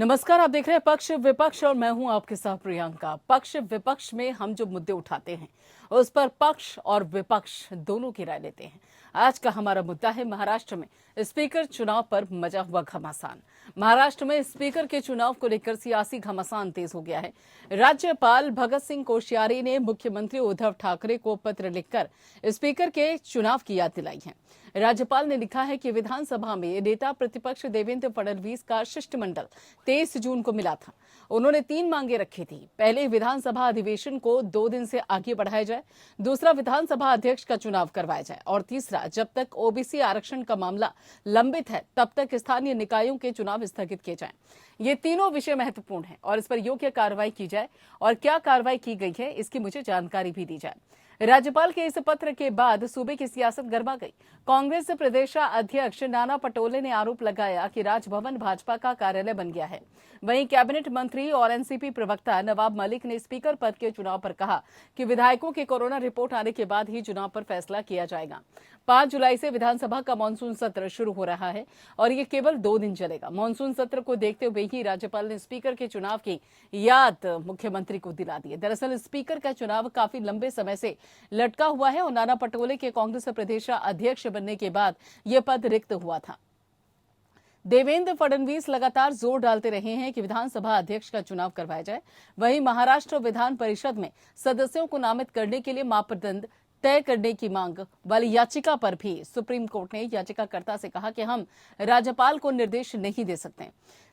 नमस्कार, आप देख रहे हैं पक्ष विपक्ष और मैं हूं आपके साथ प्रियंका। पक्ष विपक्ष में हम जो मुद्दे उठाते हैं उस पर पक्ष और विपक्ष दोनों की राय लेते हैं। आज का हमारा मुद्दा है महाराष्ट्र में स्पीकर चुनाव पर मचा हुआ घमासान। महाराष्ट्र में स्पीकर के चुनाव को लेकर सियासी घमासान तेज हो गया है। राज्यपाल भगत सिंह कोश्यारी ने मुख्यमंत्री उद्धव ठाकरे को पत्र लिखकर स्पीकर के चुनाव की याद दिलाई है। राज्यपाल ने लिखा है कि विधानसभा में नेता प्रतिपक्ष देवेंद्र फडणवीस का शिष्टमंडल 23 जून को मिला था। उन्होंने 3 मांगे रखी थी। पहले, विधानसभा अधिवेशन को 2 दिन से आगे बढ़ाया जाए। दूसरा, विधानसभा अध्यक्ष का चुनाव करवाया जाए। और तीसरा, जब तक ओबीसी आरक्षण का मामला लंबित है तब तक स्थानीय निकायों के चुनाव स्थगित किए जाएं। ये तीनों विषय महत्वपूर्ण हैं और इस पर योग्य कार्रवाई की जाए। और क्या कार्रवाई की गई है इसकी मुझे जानकारी भी दी जाए। राज्यपाल के इस पत्र के बाद सूबे की सियासत गरमा गई। कांग्रेस प्रदेशाध्यक्ष नाना पटोले ने आरोप लगाया कि राजभवन भाजपा का कार्यालय बन गया है। वहीं कैबिनेट मंत्री और एनसीपी प्रवक्ता नवाब मलिक ने स्पीकर पद के चुनाव पर कहा कि विधायकों की कोरोना रिपोर्ट आने के बाद ही चुनाव पर फैसला किया जाएगा। 5 जुलाई से विधानसभा का मानसून सत्र शुरू हो रहा है और ये केवल 2 दिन चलेगा। मानसून सत्र को देखते हुए ही राज्यपाल ने स्पीकर के चुनाव की याद मुख्यमंत्री को दिला दी। दरअसल स्पीकर का चुनाव काफी लंबे समय से लटका हुआ है और नाना पटोले के कांग्रेस प्रदेशाध्यक्ष बनने के बाद यह पद रिक्त हुआ था। देवेंद्र फडणवीस लगातार जोर डालते रहे हैं कि विधानसभा अध्यक्ष का चुनाव करवाया जाए। वहीं महाराष्ट्र विधान परिषद में सदस्यों को नामित करने के लिए मापदंड तय करने की मांग वाली याचिका पर भी सुप्रीम कोर्ट ने याचिकाकर्ता से कहा कि हम राज्यपाल को निर्देश नहीं दे सकते।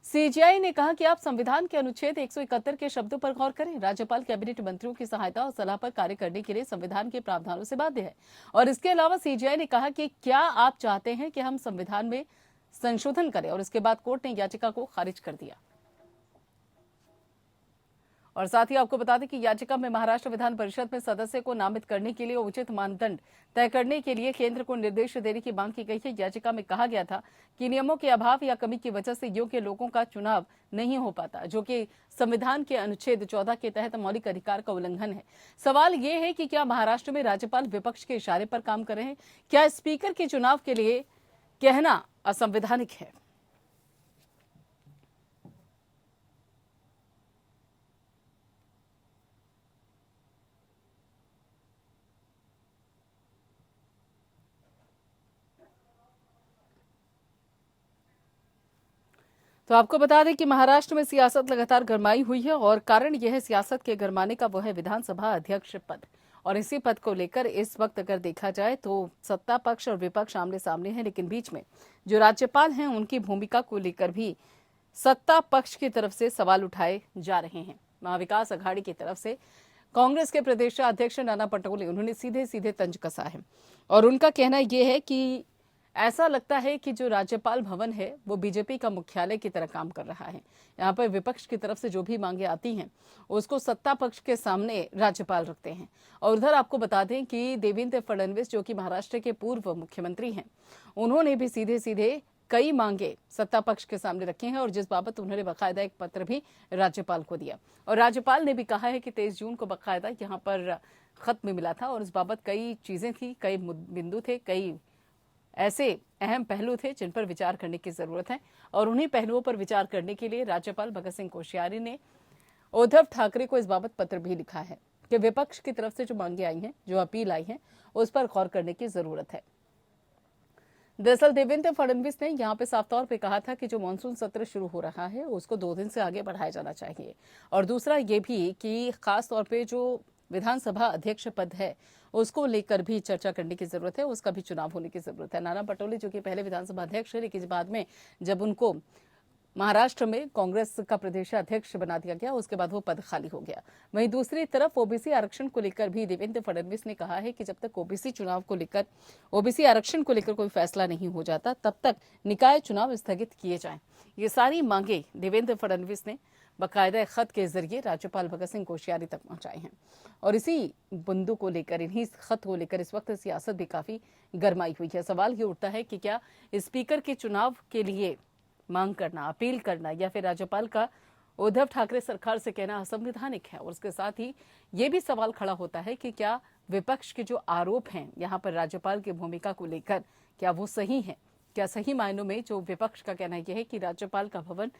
सीजेआई ने कहा कि आप संविधान के अनुच्छेद 171 के शब्दों पर गौर करें। राज्यपाल कैबिनेट मंत्रियों की सहायता और सलाह पर कार्य करने के लिए संविधान के प्रावधानों से बाध्य है। और इसके अलावा सीजेआई ने कहा कि क्या आप चाहते हैं कि हम संविधान में संशोधन करें। और इसके बाद कोर्ट ने याचिका को खारिज कर दिया। और साथ ही आपको बता दें कि याचिका में महाराष्ट्र विधान परिषद में सदस्य को नामित करने के लिए उचित मानदंड तय करने के लिए केंद्र को निर्देश देने की मांग की गई है। याचिका में कहा गया था कि नियमों के अभाव या कमी की वजह से योग्य लोगों का चुनाव नहीं हो पाता, जो कि संविधान के अनुच्छेद 14 के तहत मौलिक अधिकार का उल्लंघन है। सवाल ये है कि क्या महाराष्ट्र में राज्यपाल विपक्ष के इशारे पर काम कर रहे हैं? क्या स्पीकर के चुनाव के लिए कहना असंवैधानिक है? तो आपको बता दें कि महाराष्ट्र में सियासत लगातार गरमाई हुई है और कारण यह है सियासत के गरमाने का वो है विधानसभा अध्यक्ष पद। और इसी पद को लेकर इस वक्त अगर देखा जाए तो सत्ता पक्ष और विपक्ष आमने सामने है, लेकिन बीच में जो राज्यपाल हैं उनकी भूमिका को लेकर भी सत्ता पक्ष की तरफ से सवाल उठाए जा रहे हैं। महाविकास अघाड़ी की तरफ से कांग्रेस के प्रदेशाध्यक्ष नाना पटोले उन्होंने सीधे सीधे तंज कसा है और उनका कहना यह है कि ऐसा लगता है कि जो राज्यपाल भवन है वो बीजेपी का मुख्यालय की तरह काम कर रहा है। यहाँ पर विपक्ष की तरफ से जो भी मांगे आती हैं उसको सत्ता पक्ष के सामने राज्यपाल रखते हैं। और उधर आपको बता दें कि देवेंद्र फडणवीस जो कि महाराष्ट्र के पूर्व मुख्यमंत्री हैं, उन्होंने भी सीधे सीधे कई मांगे सत्ता पक्ष के सामने रखे हैं और जिस बाबत उन्होंने बाकायदा एक पत्र भी राज्यपाल को दिया। और राज्यपाल ने भी कहा है कि 23 जून को बाकायदा यहाँ पर खत में मिला था और इस बाबत कई चीजें थी, कई बिंदु थे, कई ऐसे अहम पहलू थे जिन पर विचार करने की जरूरत है। और उन्हीं पहलुओं पर विचार करने के लिए राज्यपाल भगत सिंह कोश्यारी ने उद्धव ठाकरे को इस बाबत पत्र भी लिखा है कि विपक्ष की तरफ से जो मांगे आई हैं, जो अपील आई है, उस पर गौर करने की जरूरत है। दरअसल देवेंद्र फडणवीस ने यहाँ पे साफ तौर पे कहा था कि जो मानसून सत्र शुरू हो रहा है उसको 2 दिन से आगे बढ़ाया जाना चाहिए। और दूसरा ये भी कि खास तौर पे जो विधानसभा अध्यक्ष पद है उसको लेकर भी चर्चा करने की जरूरत है, उसका भी चुनाव होने की जरूरत है। नाना पटोले जो कि पहले विधानसभा अध्यक्ष है, लेकिन बाद में जब उनको महाराष्ट्र में कांग्रेस का प्रदेशाध्यक्ष बना दिया गया उसके बाद वो पद खाली हो गया। वहीं दूसरी तरफ ओबीसी आरक्षण को लेकर भी देवेंद्र फडणवीस ने कहा है कि जब तक ओबीसी आरक्षण को लेकर कोई फैसला नहीं हो जाता तब तक निकाय चुनाव स्थगित किए जाएं। ये सारी मांगे देवेंद्र फडणवीस ने बाकायदा खत के जरिए राज्यपाल भगत सिंह कोश्यारी तक पहुंचाए हैं। और इसी बिंदु को लेकर, इन्हीं खत को लेकर इस वक्त सियासत भी काफी गरमाई हुई है। सवाल ये उठता है कि क्या स्पीकर के चुनाव के लिए मांग करना, अपील करना या फिर राज्यपाल का उद्धव ठाकरे सरकार से कहना असंवैधानिक है। और उसके साथ ही ये भी सवाल खड़ा होता है कि क्या विपक्ष के जो आरोप हैं यहाँ पर राज्यपाल की भूमिका को लेकर, क्या वो सही है? क्या सही मायनों में जो विपक्ष का कहना यह है कि राज्यपाल का भवन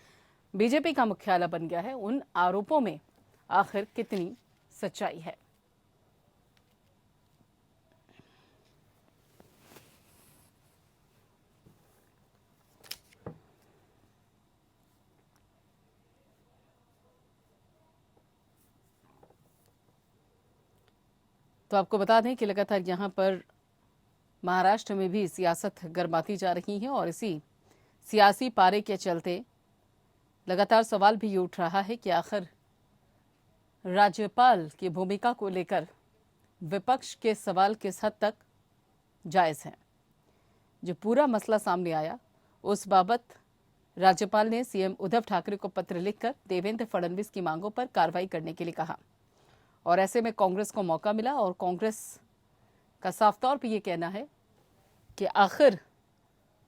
बीजेपी का मुख्यालय बन गया है, उन आरोपों में आखिर कितनी सच्चाई है। तो आपको बता दें कि लगातार यहां पर महाराष्ट्र में भी सियासत गर्माती जा रही है और इसी सियासी पारे के चलते लगातार सवाल भी उठ रहा है कि आखिर राज्यपाल की भूमिका को लेकर विपक्ष के सवाल किस हद तक जायज हैं। जो पूरा मसला सामने आया उस बाबत राज्यपाल ने सीएम उद्धव ठाकरे को पत्र लिखकर देवेंद्र फडणवीस की मांगों पर कार्रवाई करने के लिए कहा और ऐसे में कांग्रेस को मौका मिला और कांग्रेस का साफ तौर पर यह कहना है कि आखिर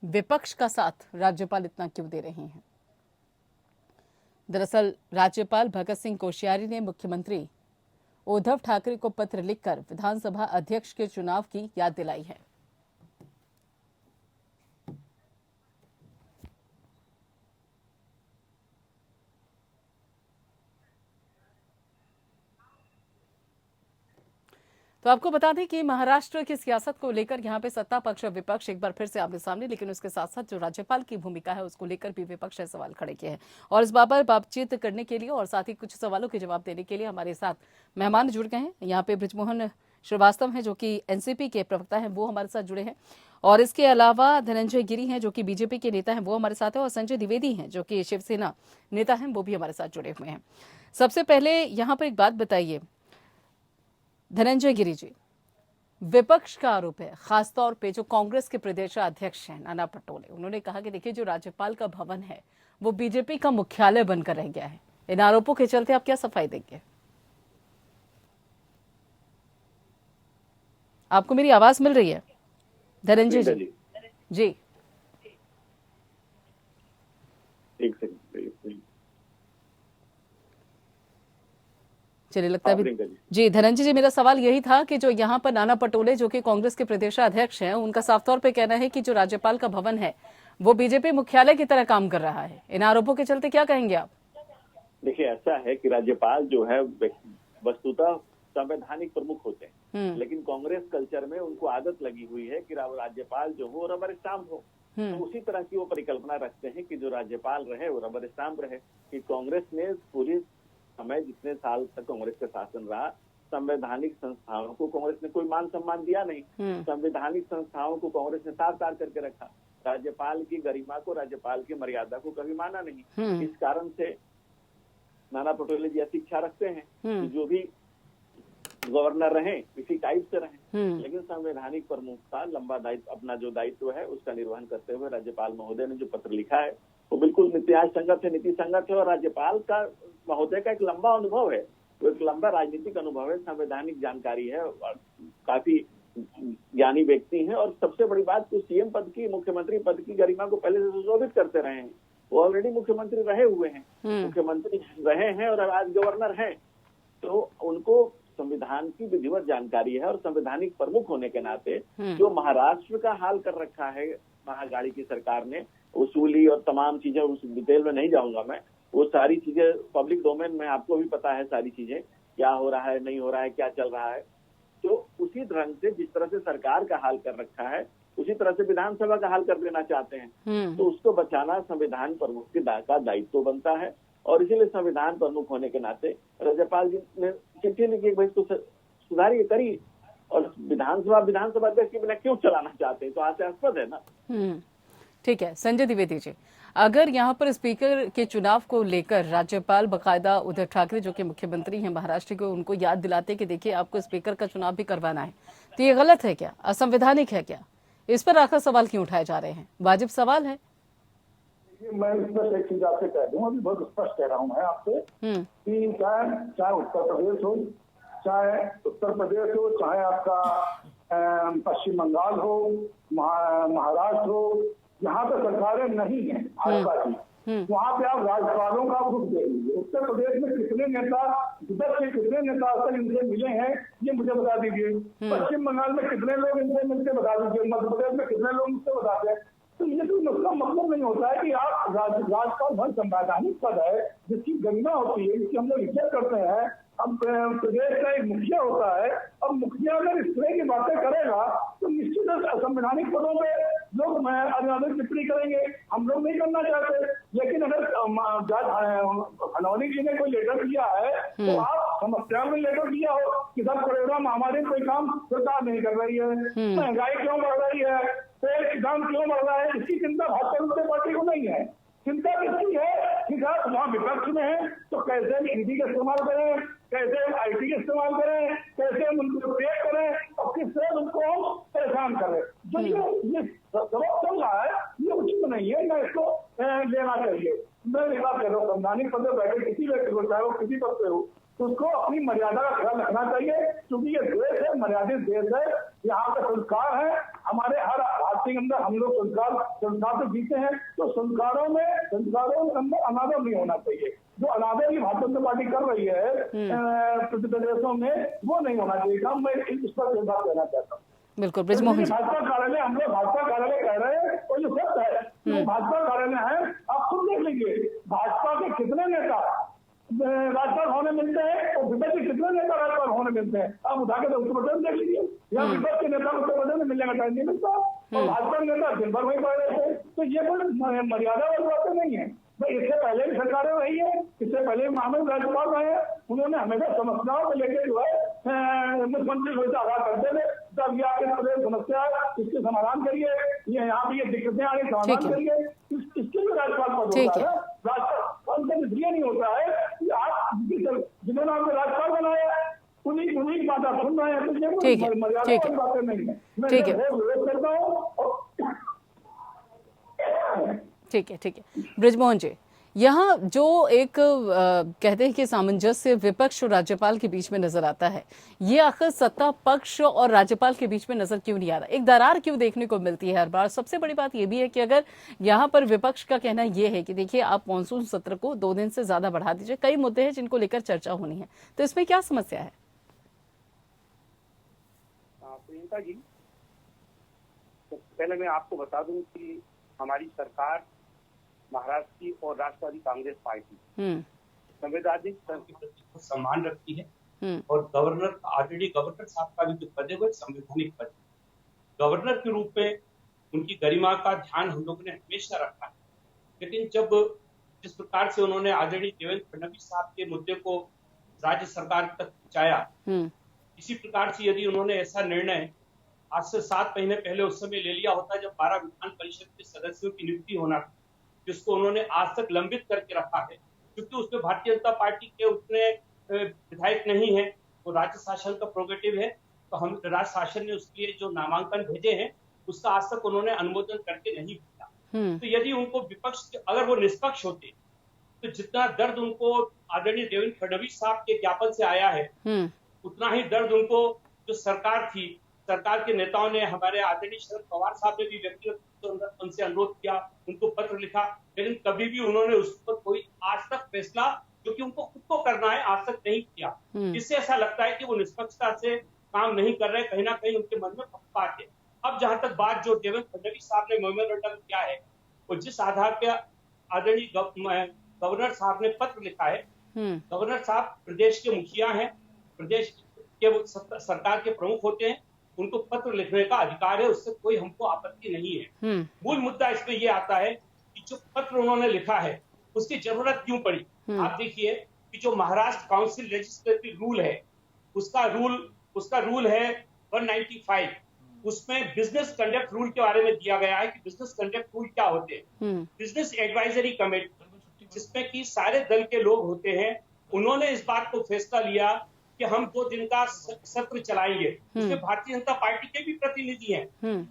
विपक्ष का साथ राज्यपाल इतना क्यों दे रहे हैं। दरअसल राज्यपाल भगत सिंह कोश्यारी ने मुख्यमंत्री उद्धव ठाकरे को पत्र लिखकर विधानसभा अध्यक्ष के चुनाव की याद दिलाई है। तो आपको बता दें कि महाराष्ट्र की सियासत को लेकर यहां पे सत्ता पक्ष और विपक्ष एक बार फिर से आमने सामने, लेकिन उसके साथ साथ जो राज्यपाल की भूमिका है उसको लेकर भी विपक्ष ने सवाल खड़े किए हैं। और इस बाबत बातचीत करने के लिए और साथ ही कुछ सवालों के जवाब देने के लिए हमारे साथ मेहमान जुड़ गए हैं। यहाँ पे बृजमोहन श्रीवास्तव हैं जो कि एनसीपी के प्रवक्ता हैं, वो हमारे साथ जुड़े हैं और इसके अलावा धनंजय गिरी हैं जो कि बीजेपी के नेता हैं, वो हमारे साथ हैं और संजय द्विवेदी हैं जो कि शिवसेना नेता हैं, वो भी हमारे साथ जुड़े हुए हैं। सबसे पहले यहाँ पर एक बात बताइए धनंजय गिरी जी, विपक्ष का आरोप है खासतौर पे जो कांग्रेस के प्रदेश अध्यक्ष हैं नाना पटोले, उन्होंने कहा कि देखिए जो राज्यपाल का भवन है वो बीजेपी का मुख्यालय बनकर रह गया है। इन आरोपों के चलते आप क्या सफाई देंगे? आपको मेरी आवाज मिल रही है धनंजय जी? जी एक सेकंड। चलिए लगता है जी धनंजय जी, मेरा सवाल यही था कि जो यहाँ पर नाना पटोले जो कि कांग्रेस के प्रदेशाध्यक्ष हैं, उनका साफ तौर पे कहना है कि जो राज्यपाल का भवन है वो बीजेपी मुख्यालय की तरह काम कर रहा है। इन आरोपों के चलते क्या कहेंगे आप? देखिए ऐसा है कि राज्यपाल जो है वस्तुतः संवैधानिक प्रमुख होते हैं, लेकिन कांग्रेस कल्चर में उनको आदत लगी हुई है कि राज्यपाल जो हो रबर स्टाम्प हो। तो उसी तरह की वो परिकल्पना रखते हैं कि जो राज्यपाल रहे वो रबर स्टाम्प रहे। कि कांग्रेस ने पूरी समय जितने साल तक कांग्रेस का शासन रहा, संवैधानिक संस्थाओं को कांग्रेस ने कोई मान सम्मान दिया नहीं। संवैधानिक संस्थाओं को कांग्रेस ने तार तार करके रखा। राज्यपाल की गरिमा को, राज्यपाल की मर्यादा को कभी माना नहीं। इस कारण से नाना पटोले जी ऐसी इच्छा रखते हैं कि जो भी गवर्नर रहे इसी टाइप से रहे, लेकिन संवैधानिक प्रमुख का लंबा दायित्व, अपना जो दायित्व है उसका निर्वहन करते हुए राज्यपाल महोदय ने जो पत्र लिखा है वो बिल्कुल न्याय संगत है, नीति संगत है। और राज्यपाल का महोदय का एक लंबा अनुभव है, वो एक लंबा राजनीतिक अनुभव है, संवैधानिक जानकारी है और काफी ज्ञानी व्यक्ति हैं। और सबसे बड़ी बात तो सीएम पद की, मुख्यमंत्री पद की गरिमा को पहले से सुशोभित करते रहे हैं। वो ऑलरेडी मुख्यमंत्री रहे हुए हैं, मुख्यमंत्री रहे हैं और आज गवर्नर हैं, तो उनको संविधान की विधिवत जानकारी है। और संवैधानिक प्रमुख होने के नाते जो महाराष्ट्र का हाल कर रखा है महागाड़ी की सरकार ने, वसूली और तमाम चीजें, उस डिटेल में नहीं जाऊंगा मैं, वो सारी चीजें पब्लिक डोमेन में, आपको भी पता है सारी चीजें क्या हो रहा है, नहीं हो रहा है, क्या चल रहा है। तो उसी ढंग से जिस तरह से सरकार का हाल कर रखा है उसी तरह से विधानसभा का हाल कर देना चाहते हैं। तो उसको बचाना संविधान प्रमुख का दायित्व बनता है और इसीलिए संविधान प्रमुख होने के नाते राज्यपाल जी ने चिट्ठी लिखी भाई इसको सुधारिए करिए। और विधानसभा अध्यक्ष के बिना क्यों चलाना चाहते हैं, तो हास्यास्पद है ना। ठीक है संजय द्विवेदी जी, अगर यहाँ पर स्पीकर के चुनाव को लेकर राज्यपाल बकायदा उद्धव ठाकरे जो कि मुख्यमंत्री हैं महाराष्ट्र के, उनको याद दिलाते कि देखिए आपको स्पीकर का चुनाव भी करवाना है, तो ये गलत है क्या, असंवैधानिक है क्या? इस पर आखिर सवाल क्यों उठाए जा रहे हैं? वाजिब सवाल है। मैं इस पर एक चीज आपसे कह दूं, अभी बहुत स्पष्ट कह रहा हूं मैं आपसे कि चाहे उत्तर प्रदेश हो, चाहे आपका पश्चिम बंगाल हो, महाराष्ट्र हो, यहाँ पे सरकारें नहीं है भाजपा की, वहाँ पे आप राज्यपालों का रुख दे लीजिए। उत्तर प्रदेश में कितने नेता, विपक्ष के कितने नेता तक इनसे मिले हैं ये मुझे बता दीजिए। पश्चिम बंगाल में कितने लोग इनसे मिलकर बता दीजिए। मध्य प्रदेश में कितने लोग इनसे बताते हैं। तो ये तो उसका मतलब नहीं होता है कि आप राज्यपाल बहुत संवैधानिक पद है, जिसकी गरिमा होती है, जिसकी हम लोग इज्जत करते हैं। अब प्रदेश का एक मुखिया होता है, अब मुखिया अगर इस तरह की बातें करेगा तो निश्चित संवैधानिक पदों पे लोग अनावश्यक टिप्पणी करेंगे। हम लोग नहीं करना चाहते, लेकिन अगर खनौनी जी ने कोई लेटर दिया है तो आप समस्या में लेटर दिया हो कि सर कोरोना महामारी कोई काम सरकार नहीं कर रही है, महंगाई क्यों बढ़ रही है, तेल के दाम क्यों बढ़ रहा है, इसकी चिंता भाजपा जनता पार्टी को नहीं है। चिंता किसकी है कि वहाँ विपक्ष में है तो कैसे ईडी का इस्तेमाल करें, कैसे आईटी का इस्तेमाल करें, कैसे उनको पेश करें और किस तरह उनको परेशान करें। जो ये सबक चल रहा है ये उचित नहीं है, ना इसको लेना चाहिए। मैं एक बात कह रहा हूँ, संवैधानिक पद पर बैठे किसी व्यक्ति को, चाहे वो किसी पद पे हो, तो उसको अपनी मर्यादा का ख्याल रखना चाहिए, क्योंकि ये देश है, मर्यादित देश है, यहाँ का संस्कार है। हमारे हर भारतीय के अंदर हम लोग संस्कार से जीते हैं, तो संस्कारों में अंदर अनादर नहीं होना चाहिए। जो अनादर की भारतीय जनता पार्टी कर रही है प्रदेशों में, वो नहीं होना चाहिए। मैं इस पर बात कहना चाहता हूँ। बिल्कुल ब्रिजमोहन जी, भाजपा कार्यालय, हम लोग भाजपा कार्यालय कह रहे हैं और जो सत्य है वो भाजपा कार्यालय है। आप खुद देख लीजिए भाजपा के कितने नेता राज्यपाल होने मिलते हैं और विपक्ष के कितने नेता राज्यपाल होने मिलते हैं। आप उठा के उत्तर प्रदेश देख लीजिए, या विपक्ष के नेता उत्तर प्रदेश में मिलने का टाइम नहीं मिलता और भाजपा के नेता दिन भर वही पड़ रहे थे। तो ये कोई मर्यादा वाली बातें नहीं है। भाई इससे पहले भी सरकारें रही है, इससे पहले भी महामहिम राज्यपाल रहे हैं, उन्होंने हमेशा समस्याओं को लेकर जो है मुख्यमंत्री को आगाह करते थे, तब ये आपके प्रदेश समस्या है, इसके समाधान करिए, ये यहाँ पे ये दिक्कतें आ रही समाधान करिए। इसके लिए राज्यपाल पद होता है। राज्यपाल पद इसलिए नहीं होता है कि आप जिन्होंने आपको राज्यपाल बनाया उन्हीं की बात आप सुन रहे हैं, तो ये मर्यादा वाली बातें नहीं है। मैं विरोध करता हूँ। ठीक है ब्रिजमोहन जी, यहाँ जो एक कहते हैं कि सामंजस्य विपक्ष और राज्यपाल के बीच में नजर आता है, ये आखिर सत्ता पक्ष और राज्यपाल के बीच में नजर क्यों नहीं आ रहा? एक दरार क्यों देखने को मिलती है हर बार? सबसे बड़ी बात ये भी है कि अगर यहाँ पर विपक्ष का कहना ये है कि देखिए आप मानसून सत्र को 2 दिन से ज्यादा बढ़ा दीजिए, कई मुद्दे हैं जिनको लेकर चर्चा होनी है, तो इसमें क्या समस्या है? प्रियंका जी, तो पहले मैं आपको बता दूं कि हमारी सरकार महाराष्ट्र की और राष्ट्रवादी कांग्रेस पार्टी संवैधानिक के प्रति सम्मान रखती है और गवर्नर, ऑलरेडी गवर्नर साहब का भी जो पद है वो संवैधानिक पद है। गवर्नर के रूप में उनकी गरिमा का ध्यान हम लोगों ने हमेशा रखा है, लेकिन जब जिस प्रकार से उन्होंने ऑलरेडी देवेंद्र फडणवीस साहब के मुद्दे को राज्य सरकार तक पहुंचाया, इसी प्रकार से यदि उन्होंने ऐसा निर्णय आज से 7 महीने पहले उस समय ले लिया होता जब 12 विधान परिषद के सदस्यों की नियुक्ति होना था, जिसको उन्होंने आज तक लंबित करके रखा है, क्योंकि उसमें भारतीय जनता पार्टी के उतने विधायक नहीं है, वो राज्य शासन का प्रोगेटिव है, तो हम राज्य शासन ने उसके लिए जो नामांकन भेजे हैं उसका आज तक उन्होंने अनुमोदन करके नहीं भेजा। तो यदि उनको विपक्ष अगर वो निष्पक्ष होते तो जितना दर्द उनको आदरणीय देवेंद्र फडणवीस साहब के ज्ञापन से आया है, उतना ही दर्द उनको जो सरकार थी, सरकार के नेताओं ने, हमारे आदरणीय शरद पवार साहब ने भी व्यक्तिगत उनसे अनुरोध किया, उनको पत्र लिखा, लेकिन कभी भी उन्होंने उस पर कोई आज तक फैसला जो कि उनको खुद को करना है आज तक नहीं किया। इससे ऐसा लगता है कि वो निष्पक्षता से काम नहीं कर रहे, कहीं ना कहीं उनके मन में पक्षपात है। अब जहां तक बात जो देवेंद्र फडणवीस साहब ने मेमोरेंडम किया है, वो जिस आधार पे आदरणीय गवर्नर साहब ने पत्र लिखा है, गवर्नर साहब प्रदेश के मुखिया हैं, प्रदेश के सरकार के प्रमुख होते हैं, उनको पत्र लिखने का अधिकार है, उससे कोई हमको आपत्ति नहीं है। मूल मुद्दा इसमें यह आता है कि जो पत्र उन्होंने लिखा है उसकी जरूरत क्यों पड़ी। आप देखिए कि जो महाराष्ट्र काउंसिल लेजिस्लेटिव रूल है, उसका रूल है 195, उसमें बिजनेस कंडक्ट रूल के बारे में दिया गया है कि बिजनेस कंडक्ट रूल क्या होते हैं। बिजनेस एडवाइजरी कमेटी, जिसमें कि सारे दल के लोग होते हैं, उन्होंने इस बात को फैसला लिया कि हम 2 दिन का सत्र चलाएंगे। उसमें भारतीय जनता पार्टी के भी प्रतिनिधि हैं,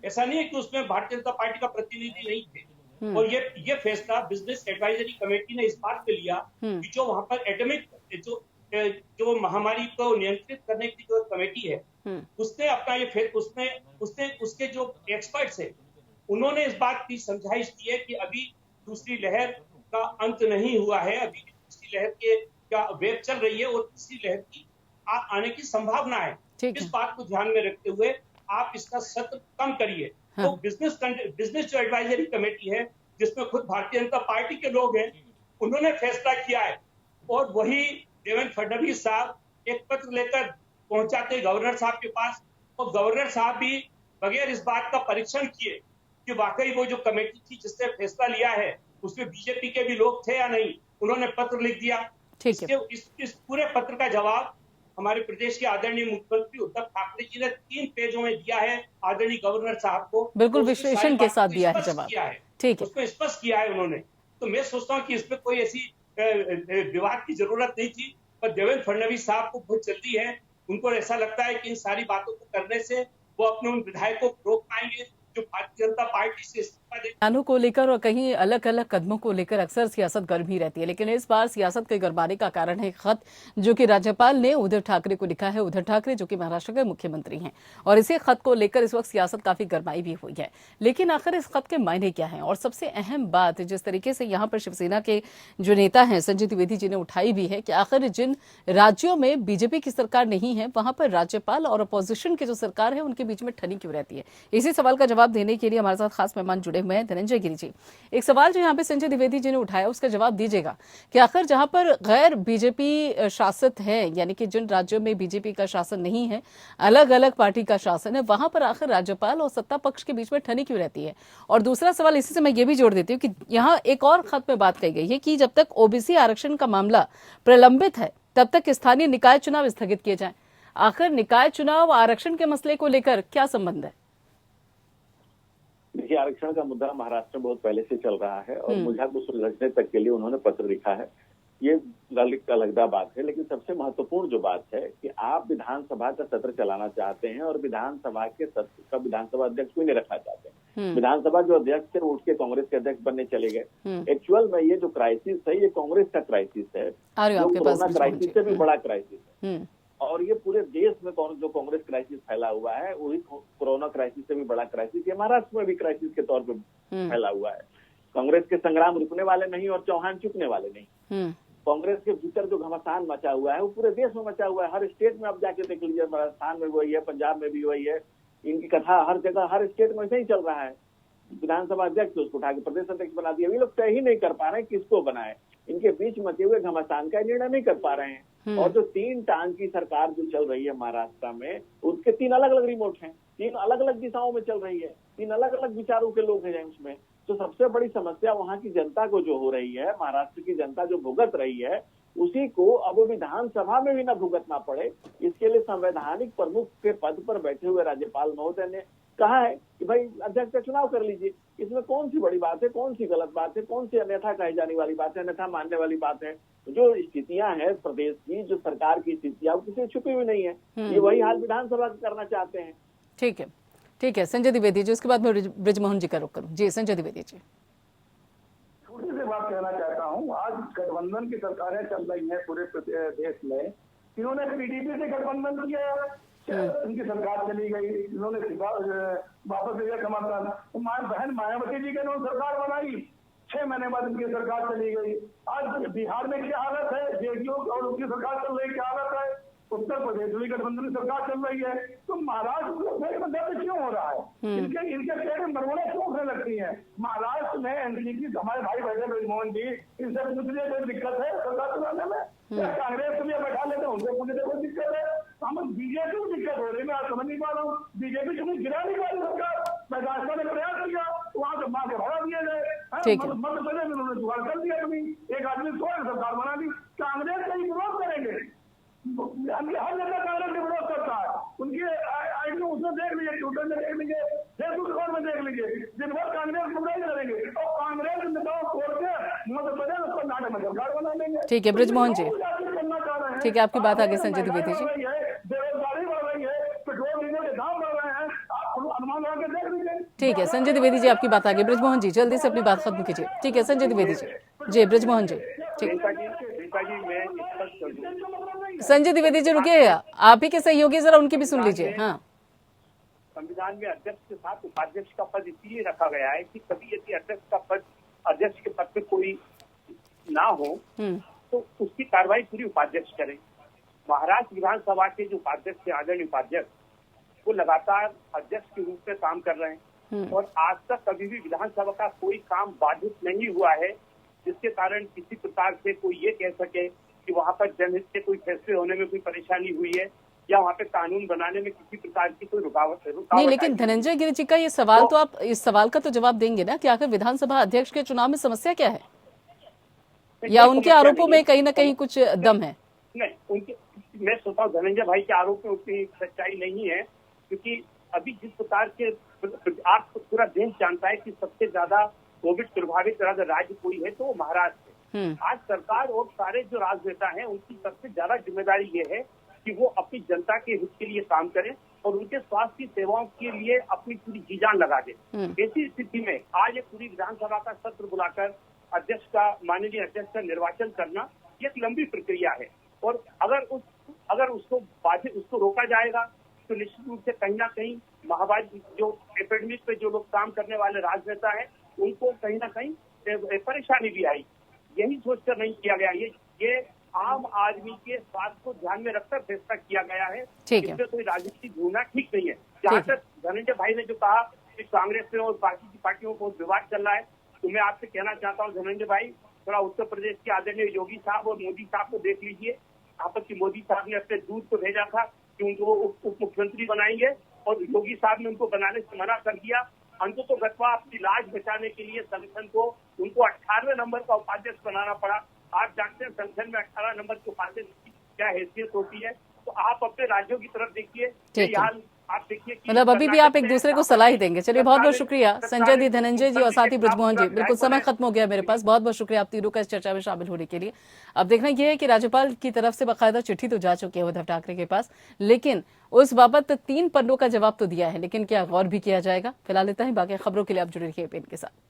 ऐसा नहीं है कि उसमें भारतीय जनता पार्टी का प्रतिनिधि नहीं थे। और ये फैसला बिजनेस एडवाइजरी कमेटी ने इस बात पे लिया कि जो वहां पर एडेमिक जो महामारी को नियंत्रित करने की जो कमेटी है, उसने अपना ये उसके जो एक्सपर्ट्स है, उन्होंने इस बात की समझाइश दी है कि अभी दूसरी लहर का अंत नहीं हुआ है, अभी दूसरी लहर के क्या वेव चल रही है और तीसरी लहर की आने की संभावना है। इस बात को ध्यान में रखते हुए आप इसका सत्र कम करिए। तो बिजनेस जो एडवाइजरी कमेटी है, जिसमें खुद भारतीय जनता पार्टी के लोग हैं, उन्होंने फैसला किया है। और वही देवेंद्र फडणवीस साहब एक पत्र लेकर पहुंचाते गवर्नर साहब के पास, और गवर्नर साहब भी बगैर इस बात का परीक्षण किए कि वाकई वो जो कमेटी थी जिसने फैसला लिया है उसमें बीजेपी के भी लोग थे या नहीं, उन्होंने पत्र लिख दिया। इस पूरे पत्र का जवाब हमारे प्रदेश के आदरणीय मुख्यमंत्री उद्धव ठाकरे जी ने 3 पेजों में दिया है आदरणीय गवर्नर साहब को। बिल्कुल विश्लेषण के साथ दिया है जवाब। ठीक है, उसको स्पष्ट किया है उन्होंने। तो मैं सोचता हूँ कि इसमें कोई ऐसी विवाद की जरूरत नहीं थी, पर देवेंद्र फडणवीस साहब को बहुत जल्दी है। उनको ऐसा लगता है कि इन सारी बातों को करने से वो अपने उन विधायकों को रोक पाएंगे जो भारतीय जनता पार्टी से इस्तीफा दे। बयानों को लेकर और कहीं अलग अलग कदमों को लेकर अक्सर सियासत गर्म ही रहती है, लेकिन इस बार सियासत के गरमाने का कारण है खत जो कि राज्यपाल ने उद्धव ठाकरे को लिखा है। उद्धव ठाकरे जो कि महाराष्ट्र के मुख्यमंत्री हैं, और इसी खत को लेकर इस वक्त सियासत काफी गरमाई भी हुई है। लेकिन आखिर इस खत के मायने क्या है, और सबसे अहम बात जिस तरीके से यहाँ पर शिवसेना के जो नेता हैं संजय द्विवेदी जी ने उठाई भी है कि आखिर जिन राज्यों में बीजेपी की सरकार नहीं है वहां पर राज्यपाल और अपोजिशन की जो सरकार है उनके बीच में ठनी क्यों रहती है। इसी सवाल का जवाब देने के लिए हमारे साथ खास मेहमान जुड़े हुए हैं धनंजय गिरी जी। एक सवाल जो यहाँ पे संजय द्विवेदी जी ने उठाया उसका जवाब दीजिएगा कि आखिर जहां पर गैर बीजेपी शासित है, यानी कि जिन राज्यों में बीजेपी का शासन नहीं है, अलग अलग पार्टी का शासन है, वहां पर आखिर राज्यपाल और सत्ता पक्ष के बीच में ठनी क्यों रहती है। और दूसरा सवाल इसी से मैं ये भी जोड़ देती हूँ कि यहाँ एक और खत में बात कही गई है कि जब तक ओबीसी आरक्षण का मामला प्रलंबित है तब तक स्थानीय निकाय चुनाव स्थगित किए जाएं। आखिर निकाय चुनाव आरक्षण के मसले को लेकर क्या संबंध है? देखिए, आरक्षण का मुद्दा महाराष्ट्र में बहुत पहले से चल रहा है और मुझे को सुलझने तक के लिए उन्होंने पत्र लिखा है। ये अलगदा बात है, लेकिन सबसे महत्वपूर्ण जो बात है कि आप विधानसभा का सत्र चलाना चाहते हैं और विधानसभा के सत्र का विधानसभा अध्यक्ष क्यों नहीं रखना चाहते हैं। विधानसभा जो अध्यक्ष थे वो उठ के कांग्रेस के अध्यक्ष बनने चले गए। एक्चुअल में ये जो क्राइसिस है ये कांग्रेस का क्राइसिस है, जो कोरोना क्राइसिस से भी बड़ा क्राइसिस है। और ये पूरे देश में जो कांग्रेस क्राइसिस फैला हुआ है वही कोरोना क्राइसिस से भी बड़ा क्राइसिस है। महाराष्ट्र में भी क्राइसिस के तौर पर फैला हुआ है। कांग्रेस के संग्राम रुकने वाले नहीं और चौहान चुकने वाले नहीं। कांग्रेस के भीतर जो घमासान मचा हुआ है वो पूरे देश में मचा हुआ है। हर स्टेट में आप जाके देख लीजिए, राजस्थान में वही है, पंजाब में भी वही है। इनकी कथा हर जगह हर स्टेट में ऐसे ही चल रहा है। विधानसभा अध्यक्ष उसको उठा के प्रदेश अध्यक्ष बना दिया। ये लोग तय ही नहीं कर पा रहे हैं किसको बनाए। इनके बीच मचे हुए घमासान का निर्णय नहीं कर पा रहे हैं। और जो 3 टांग की सरकार जो चल रही है महाराष्ट्र में, उसके 3 अलग अलग रिमोट हैं, 3 अलग अलग दिशाओं में चल रही है, 3 अलग अलग विचारों के लोग हैं उसमें। तो सबसे बड़ी समस्या वहां की जनता को जो हो रही है, महाराष्ट्र की जनता जो भुगत रही है, उसी को अब विधानसभा में भी न भुगतना पड़े, इसके लिए संवैधानिक प्रमुख के पद पर बैठे हुए राज्यपाल महोदय ने कहा है कि भाई अध्यक्ष का चुनाव कर लीजिए। इसमें कौन सी बड़ी बात है, कौन सी गलत बात है, कौन सी अन्यथा कही जाने वाली बात है, अन्यथा मानने वाली बात है। जो स्थितियां हैं प्रदेश की, जो सरकार की स्थितियां, वो किसी छुपी हुई नहीं है। ये वही हाल विधानसभा करना चाहते हैं। ठीक है, ठीक है संजय द्विवेदी जी। उसके बाद मैं ब्रिजमोहन जी का रुख करूँ। जी संजय द्विवेदी जी। छोटी सी बात कहना चाहता हूँ। आज गठबंधन की सरकारें चल रही हैं पूरे देश में। इन्होंने पीडीपी से गठबंधन किया, उनकी सरकार चली गई, इन्होंने वापस लिया समर्थन। तो बहन मायावती जी के इन्होंने सरकार बनाई, 6 महीने बाद उनकी सरकार चली गई। आज बिहार में क्या हालत है, जेडीयू और उनकी सरकार चल रही, क्या हालत है। उत्तर प्रदेश में गठबंधन की सरकार चल रही है। तो महाराष्ट्र में दर्द क्यों हो रहा है, इनके पेट में बरगोड़े क्यों उठने लगती है। महाराष्ट्र में एनडीए की हमारे भाई बैठे ब्रिजमोहन जी, इनसे पूछने कोई दिक्कत है सरकार चलाने में? कांग्रेस को भी बैठा लेते हैं, उनसे पूछने कोई दिक्कत है? हम बीजेपी को दिक्कत हो रही है, मैं आज समझ नहीं पा रहा हूँ। बीजेपी क्यों गिरा नहीं पा रही सरकार? मैं राजस्थान में प्रयास किया, वहां से मां के भरा दिए गए। मध्य प्रदेश में उन्होंने जुगाड़ कर दिया, कभी एक आदमी छोड़ सरकार बना दी। कांग्रेस का ही विरोध करेंगे, हर जगह कांग्रेस का विरोध करता है। उनकी आईडी उसमें देख लीजिए, ट्विटर में देख लीजिए, फेसबुक अकाउंट में देख लीजिए, दिन भर कांग्रेस बुराई करेंगे और कांग्रेस नेताओं छोड़ के मध्य प्रदेश उसको नाटक में सरकार बना देंगे। ठीक है ब्रिजमोहन जी, ठीक है आपकी बात आगे संजय द्विवेदी जी। बेरोजगारी बढ़ रही है, पेट्रोल डीजल के दाम बढ़ रहे हैं, आप अनुमान लगा के देख लीजिए। ठीक है संजय द्विवेदी जी आपकी बात आगे। ब्रिजमोहन जी जल्दी से अपनी बात खत्म कीजिए। ठीक है संजय द्विवेदी जी। जी ब्रिजमोहन जी। ठीक संजय द्विवेदी जी रुकिए, आप ही के सहयोगी जरा उनकी भी सुन लीजिए। हाँ, संविधान में अध्यक्ष के साथ उपाध्यक्ष का पद इसलिए रखा गया है कि कभी यदि अध्यक्ष का पद, अध्यक्ष के पद पे कोई ना हो तो उसकी कार्रवाई पूरी उपाध्यक्ष करे। महाराष्ट्र विधानसभा के जो उपाध्यक्ष थे, आदरणीय उपाध्यक्ष, वो लगातार अध्यक्ष के रूप में काम कर रहे हैं। और आज तक कभी भी विधानसभा का कोई काम बाधित नहीं हुआ है, जिसके कारण किसी प्रकार से कोई ये कह सके कि वहाँ पर जनहित के कोई फैसले होने में कोई परेशानी हुई है या वहाँ पे कानून बनाने में किसी प्रकार की कोई रुकावट नहीं। लेकिन धनंजय गिरि जी का ये सवाल तो आप इस सवाल का तो जवाब देंगे ना कि आखिर विधानसभा अध्यक्ष के चुनाव में समस्या क्या है, या उनके आरोपों में कहीं ना कहीं कुछ दम है? नहीं, उनके मैं सोचता हूँ धनंजय भाई के आरोप में उतनी सच्चाई नहीं है, क्योंकि अभी जिस प्रकार के आप पूरा देश जानता है कि सबसे ज्यादा कोविड प्रभावित राज्य कोई है तो वो महाराष्ट्र है। आज सरकार और सारे जो राजनेता हैं उनकी सबसे ज्यादा जिम्मेदारी ये है कि वो अपनी जनता के हित के लिए काम करें और उनके स्वास्थ्य की सेवाओं के लिए अपनी पूरी जी जान लगा दें। ऐसी स्थिति में आज एक पूरी विधानसभा का सत्र बुलाकर माननीय अध्यक्ष का निर्वाचन करना ये एक लंबी प्रक्रिया है, और अगर उसको रोका जाएगा तो निश्चित रूप से कहीं ना कहीं महामारी जो एपिडेमिक पे जो लोग काम करने वाले राजनेता हैं उनको कहीं ना कहीं परेशानी भी आई। यही सोचकर नहीं किया गया, ये आम आदमी के स्वास्थ्य को ध्यान में रखकर फैसला किया गया है। इसमें कोई राजनीति ढूंढना ठीक नहीं है। जहाँ तक धनंजय भाई ने जो कहा कि कांग्रेस में और बाकी की पार्टियों को विवाद चल रहा है, तो मैं आपसे कहना चाहता हूँ धनंजय भाई, थोड़ा उत्तर प्रदेश के आदरणीय योगी साहब और मोदी साहब को देख लीजिए। यहाँ पर मोदी साहब ने अपने दूध को भेजा था कि उनको उप मुख्यमंत्री बनाएंगे और योगी साहब ने उनको बनाने से मना कर दिया। अंततः गत्वा अपनी लाज बचाने के लिए संगठन को उनको 18वें नंबर का उपाध्यक्ष बनाना पड़ा। आप जानते हैं संगठन में 18 नंबर के उपाध्यक्ष की क्या हैसियत होती है। तो आप अपने राज्यों की तरफ देखिए, आप देखिए मतलब अभी भी आप एक दूसरे को सलाह ही देंगे। चलिए, बहुत बहुत शुक्रिया संजय दी, धनंजय जी और साथ ही ब्रजमोहन जी। बिल्कुल समय खत्म हो गया मेरे पास। बहुत बहुत शुक्रिया आप तीनों का इस चर्चा में शामिल होने के लिए। अब देखना यह है कि राज्यपाल की तरफ से बाकायदा चिट्ठी तो जा चुकी है उद्धव ठाकरे के पास, लेकिन उस बाबत 3 पन्नों का जवाब तो दिया है, लेकिन क्या गौर भी किया जाएगा? फिलहाल इतना ही। बाकी खबरों के लिए आप जुड़े रहिए एबीएन के साथ।